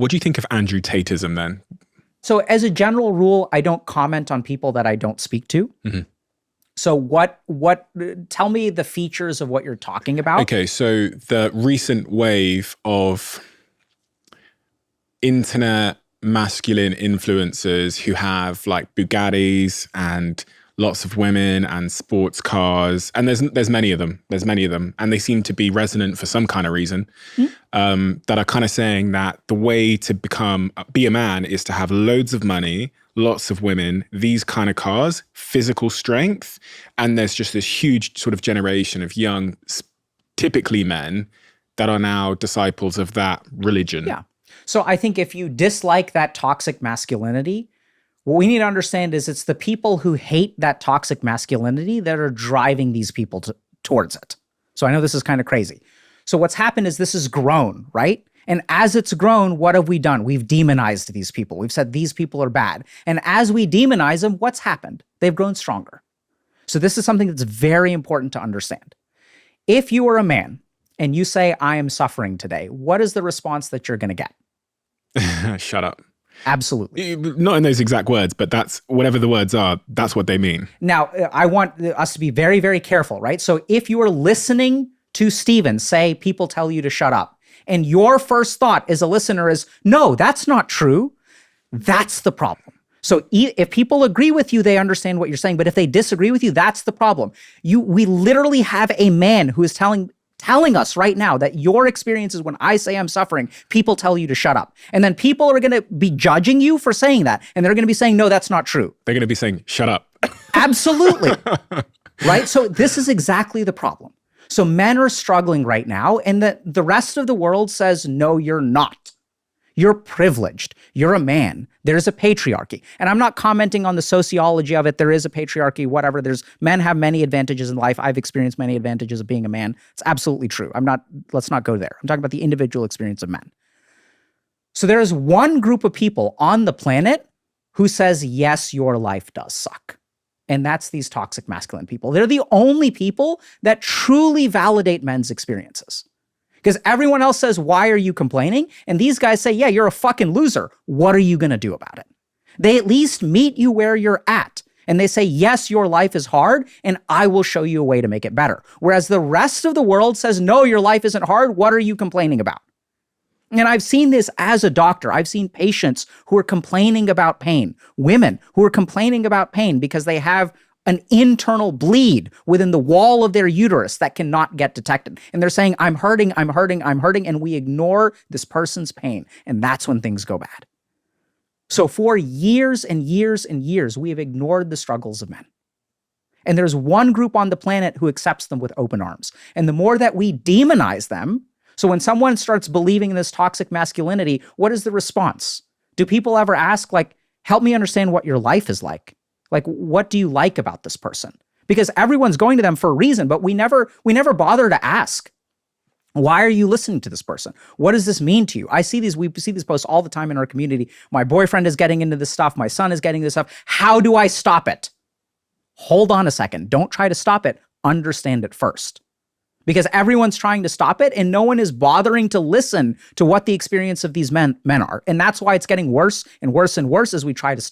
What do you think of Andrew Tateism then? So as a general rule, I don't comment on people that I don't speak to. Mm-hmm. So tell me the features of what you're talking about. Okay, so the recent wave of internet masculine influencers who have like Bugattis and lots of women and sports cars, and there's many of them. There's many of them, and they seem to be resonant for some kind of reason. That are kind of saying that the way to be a man is to have loads of money, lots of women, these kind of cars, physical strength, and there's just this huge sort of generation of young, typically men, that are now disciples of that religion. Yeah. So I think if you dislike that toxic masculinity, what we need to understand is it's the people who hate that toxic masculinity that are driving these people towards it. So I know this is kind of crazy. So what's happened is this has grown, right? And as it's grown, what have we done? We've demonized these people. We've said these people are bad. And as we demonize them, what's happened? They've grown stronger. So this is something that's very important to understand. If you are a man and you say, I am suffering today, what is the response that you're going to get? Shut up. Absolutely. Not in those exact words, but that's whatever the words are, that's what they mean. Now, I want us to be very, very careful, right? So if you are listening to Steven say people tell you to shut up, and your first thought as a listener is, no, that's not true, that's the problem. So if people agree with you, they understand what you're saying. But if they disagree with you, that's the problem. We literally have a man who is telling us right now that your experience is when I say I'm suffering, people tell you to shut up. And then people are going to be judging you for saying that. And they're going to be saying, no, that's not true. They're going to be saying, shut up. Absolutely. Right? So this is exactly the problem. So men are struggling right now, and the rest of the world says, no, you're not. You're privileged. You're a man. There's a patriarchy. And I'm not commenting on the sociology of it. There is a patriarchy, whatever. Men have many advantages in life. I've experienced many advantages of being a man. It's absolutely true. Let's not go there. I'm talking about the individual experience of men. So there is one group of people on the planet who says, yes, your life does suck. And that's these toxic masculine people. They're the only people that truly validate men's experiences. Because everyone else says, why are you complaining? And these guys say, yeah, you're a fucking loser. What are you going to do about it? They at least meet you where you're at. And they say, yes, your life is hard, and I will show you a way to make it better. Whereas the rest of the world says, no, your life isn't hard. What are you complaining about? And I've seen this as a doctor. I've seen patients who are complaining about pain, women who are complaining about pain because they have an internal bleed within the wall of their uterus that cannot get detected. And they're saying, I'm hurting, and we ignore this person's pain. And that's when things go bad. So for years and years and years, we have ignored the struggles of men. And there's one group on the planet who accepts them with open arms. And the more that we demonize them, so when someone starts believing in this toxic masculinity, what is the response? Do people ever ask, like, help me understand what your life is like? Like, what do you like about this person? Because everyone's going to them for a reason, but we never bother to ask, why are you listening to this person? What does this mean to you? We see these posts all the time in our community. My boyfriend is getting into this stuff. My son is getting this stuff. How do I stop it? Hold on a second. Don't try to stop it. Understand it first. Because everyone's trying to stop it and no one is bothering to listen to what the experience of these men are. And that's why it's getting worse and worse and worse as we try to stop